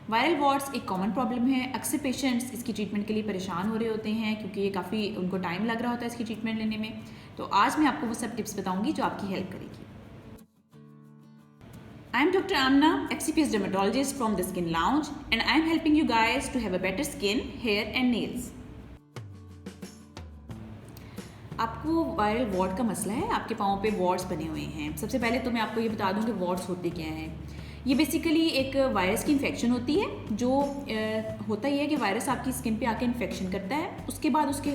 Viral watts एक common problem है। अक्सर पेशेंट्स इसकी ट्रीटमेंट के लिए परेशान हो रहे होते हैं क्योंकि ये काफ़ी उनको टाइम लग रहा होता है इसकी ट्रीटमेंट लेने में। तो आज मैं आपको वो सब टिप्स बताऊंगी जो आपकी हेल्प करेगी। I am doctor Amna, FCPS dermatologist from The Skin Lounge, and I am helping you guys to have a better skin, hair and nails. आपको वायरल वॉट का मसला है, आपके पाँव पे वॉट्स बने हुए हैं। सबसे पहले तो मैं आपको ये बता दूं कि वॉट्स होते क्या हैं। ये बेसिकली एक वायरस की इन्फेक्शन होती है। जो होता ही है कि वायरस आपकी स्किन पे आके इन्फेक्शन करता है, उसके बाद उसके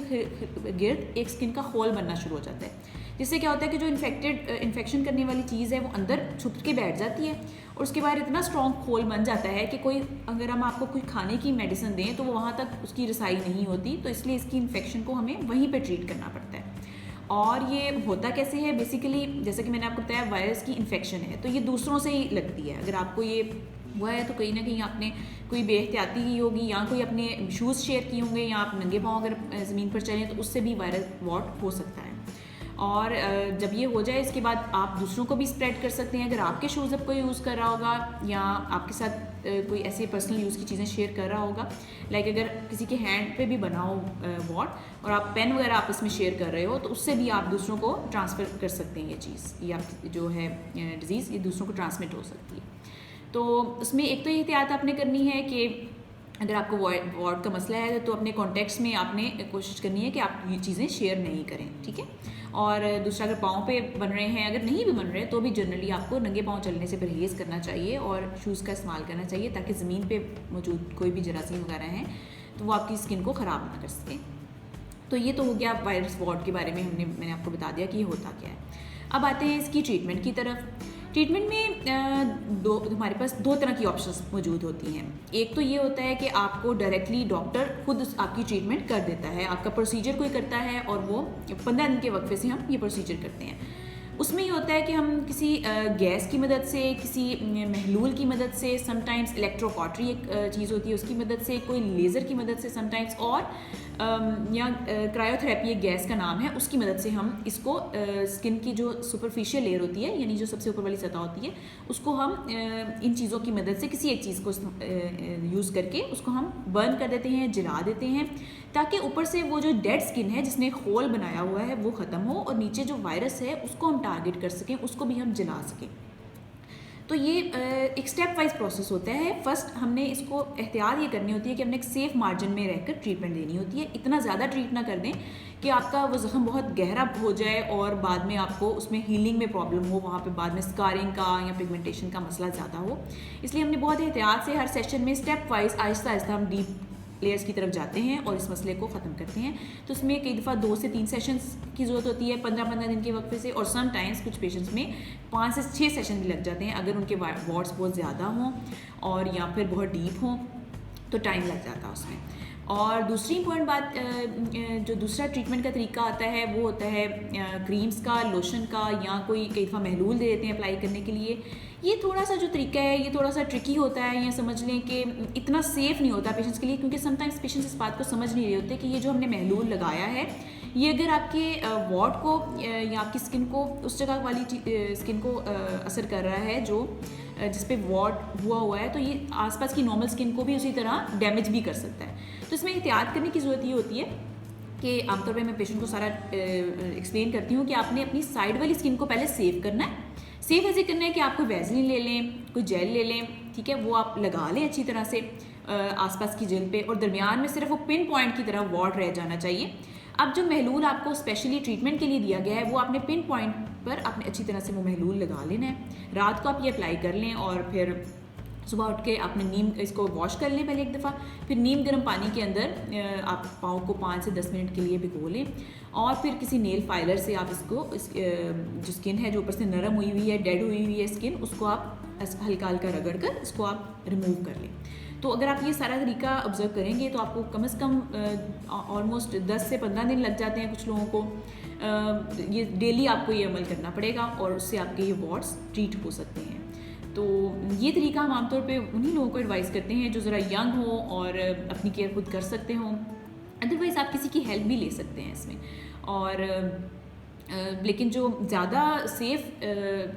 गिर्द एक स्किन का होल बनना शुरू हो जाता है, जिससे क्या होता है कि जो इन्फेक्शन करने वाली चीज़ है वो अंदर छुप के बैठ जाती है और उसके बाद इतना स्ट्रॉन्ग होल बन जाता है कि कोई अगर हम आपको कोई खाने की मेडिसिन दें तो वो वहाँ तक उसकी रसाई नहीं होती। तो इसलिए इसकी इन्फेक्शन को हमें वहीं पर ट्रीट करना पड़ता है। और ये होता कैसे है, बेसिकली जैसे कि मैंने आपको बताया वायरस की इन्फेक्शन है तो ये दूसरों से ही लगती है। अगर आपको ये हुआ है तो कहीं ना कहीं आपने कोई बेहतियाती की होगी या कोई अपने शूज़ शेयर किए होंगे या आप नंगे पाँव अगर ज़मीन पर चलें तो उससे भी वायरल वॉट हो सकता है। और जब ये हो जाए इसके बाद आप दूसरों को भी स्प्रेड कर सकते हैं। अगर आपके शूज़ अब कोई यूज़ कर रहा होगा या आपके साथ कोई ऐसे पर्सनल यूज़ की चीज़ें शेयर कर रहा होगा, लाइक अगर किसी के हैंड पे भी बना हो वॉट और आप पेन वगैरह आपस में शेयर कर रहे हो तो उससे भी आप दूसरों को ट्रांसफ़र कर सकते हैं। ये चीज़ या जो है डिज़ीज़ ये दूसरों को ट्रांसमिट हो सकती है। तो उसमें एक तो ये एहतियात आपने करनी है कि अगर आपको वॉट का मसला है तो अपने कॉन्टेक्ट्स में आपने कोशिश करनी है कि आप ये चीज़ें शेयर नहीं करें, ठीक है। और दूसरा, अगर पाँव पे बन रहे हैं, अगर नहीं भी बन रहे तो भी जनरली आपको नंगे पाँव चलने से परहेज़ करना चाहिए और शूज़ का इस्तेमाल करना चाहिए ताकि ज़मीन पे मौजूद कोई भी जरासीम वगैरह हैं तो वो आपकी स्किन को ख़राब ना कर सकें। तो ये तो हो गया वायरस वॉट के बारे में, मैंने आपको बता दिया कि ये होता क्या है। अब आते हैं इसकी ट्रीटमेंट की तरफ। ट्रीटमेंट में हमारे पास दो तरह की ऑप्शंस मौजूद होती हैं। एक तो ये होता है कि आपको डायरेक्टली डॉक्टर खुद आपकी ट्रीटमेंट कर देता है, आपका प्रोसीजर कोई करता है और वो 15 दिन के वक्फे से हम ये प्रोसीजर करते हैं। उसमें ये होता है कि हम किसी गैस की मदद से, किसी महलूल की मदद से, समटाइम्स इलेक्ट्रोकॉटरी एक चीज़ होती है उसकी मदद से, कोई लेज़र की मदद से समटाइम्स, और या क्रायोथेरेपी एक गैस का नाम है, उसकी मदद से हम इसको स्किन की जो सुपरफिशियल लेयर होती है यानी जो सबसे ऊपर वाली सतह होती है उसको हम इन चीज़ों की मदद से किसी एक चीज़ को यूज़ करके उसको हम बर्न कर देते हैं, जला देते हैं, ताकि ऊपर से वो जो डेड स्किन है जिसने होल बनाया हुआ है वो ख़त्म हो और नीचे जो वायरस है उसको हम टारगेट कर सकें, उसको भी हम जला सकें। तो ये एक स्टेप वाइज प्रोसेस होता है। फर्स्ट हमने इसको एहतियात ये करनी होती है कि हमने एक सेफ मार्जिन में रहकर ट्रीटमेंट देनी होती है। इतना ज़्यादा ट्रीट ना कर दें कि आपका वो ज़ख्म बहुत गहरा हो जाए और बाद में आपको उसमें हीलिंग में प्रॉब्लम हो, वहाँ पे बाद में स्कारिंग का या पिगमेंटेशन का मसला ज़्यादा हो। इसलिए हमने बहुत एहतियात से हर सेशन में स्टेप वाइज आहिस्ता आहिस्ता हम डीप लेयर्स की तरफ जाते हैं और इस मसले को ख़त्म करते हैं। तो उसमें कई दफ़ा 2 से 3 सेशंस की ज़रूरत होती है 15-15 दिन के वक्फे से, और सम टाइम्स कुछ पेशेंट्स में 5 से 6 सेशन भी लग जाते हैं अगर उनके वॉट्स बहुत ज़्यादा हों और या फिर बहुत डीप हों तो टाइम लग जाता है उसमें। और दूसरी इंपॉर्टेंट बात, जो दूसरा ट्रीटमेंट का तरीका आता है वो होता है क्रीम्स का, लोशन का, या कोई कई दफ़ा महलूल दे देते हैं अप्लाई करने के लिए। ये थोड़ा सा जो तरीका है ये थोड़ा सा ट्रिकी होता है, या समझ लें कि इतना सेफ़ नहीं होता पेशेंट्स के लिए, क्योंकि समटाइम्स पेशेंट्स इस बात को समझ नहीं रहे होते कि ये जो हमने महलूल लगाया है ये अगर आपके वॉट को या आपकी स्किन को, उस जगह वाली स्किन को असर कर रहा है जो जिस पे वॉट हुआ है, तो ये आसपास की नॉर्मल स्किन को भी उसी तरह डैमेज भी कर सकता है। तो इसमें एहतियात करने की ज़रूरत ये होती है कि आमतौर पे मैं पेशेंट को सारा एक्सप्लेन करती हूँ कि आपने अपनी साइड वाली स्किन को पहले सेव करना है। सेव ऐसे करना है कि आप कोई वैसलीन ले लें, कोई जेल ले लें, ठीक है, वो आप लगा लें अच्छी तरह से आसपास की जेल पे, और दरमियान में सिर्फ वो पिन पॉइंट की तरह वॉट रह जाना चाहिए। अब जो महलूल आपको स्पेशली ट्रीटमेंट के लिए दिया गया है वो आपने पिन पॉइंट पर आपने अच्छी तरह से वो महलूल लगा लेना है। रात को आप ये अप्लाई कर लें और फिर सुबह उठ के आपने नीम इसको वॉश कर लें पहले एक दफ़ा, फिर नीम गर्म पानी के अंदर आप पाँव को 5 से 10 मिनट के लिए भिगो लें, और फिर किसी नेल फाइलर से आप इसको जो स्किन है जो ऊपर से नरम हुई हुई है, डेड हुई हुई है स्किन, उसको आप हल्का हल्का रगड़ कर इसको आप रिमूव कर लें। तो अगर आप ये सारा तरीका ऑब्जर्व करेंगे तो आपको कम से कम ऑलमोस्ट 10 से 15 दिन लग जाते हैं कुछ लोगों को। ये डेली आपको ये अमल करना पड़ेगा और उससे आपके ये वॉट्स ट्रीट हो सकते हैं। तो ये तरीका हम आमतौर पे उन्हीं लोगों को एडवाइस करते हैं जो ज़रा यंग हो और अपनी केयर खुद कर सकते हों। अदरवाइज़ आप किसी की हेल्प भी ले सकते हैं इसमें। और लेकिन जो ज़्यादा सेफ़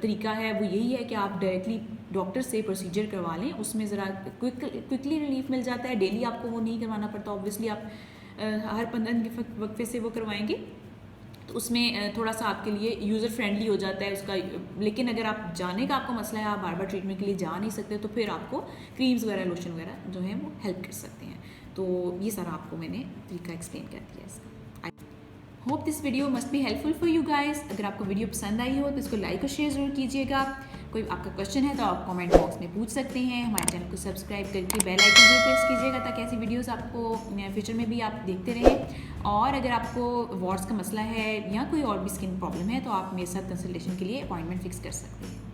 तरीका है वो यही है कि आप डायरेक्टली डॉक्टर से प्रोसीजर करवा लें, उसमें ज़रा क्विकली रिलीफ मिल जाता है। डेली आपको वो नहीं करवाना पड़ता, ऑब्वियसली आप हर 15 दिन के वक्फे से वो करवाएंगे तो उसमें थोड़ा सा आपके लिए यूज़र फ्रेंडली हो जाता है उसका। लेकिन अगर आप जाने का आपको मसला है, आप बार बार ट्रीटमेंट के लिए जा नहीं सकते, तो फिर आपको क्रीम्स वगैरह लोशन वगैरह जो है वो हेल्प कर सकते हैं। तो ये सारा आपको मैंने तरीका एक्सप्लेन कर दिया इसका। Hope this video must be helpful for you guys. अगर आपको वीडियो पसंद आई हो तो इसको लाइक और शेयर ज़रूर कीजिएगा। कोई आपका क्वेश्चन है तो आप कमेंट बॉक्स में पूछ सकते हैं। हमारे चैनल को सब्सक्राइब करके बेल आइकन जरूर प्रेस कीजिएगा ताकि ऐसी वीडियोस आपको फ्यूचर में भी आप देखते रहें। और अगर आपको वॉट्स का मसला है या कोई और भी स्किन प्रॉब्लम है तो आप मेरे साथ कंसल्टेशन के लिए अपॉइंटमेंट फिक्स कर सकते हैं।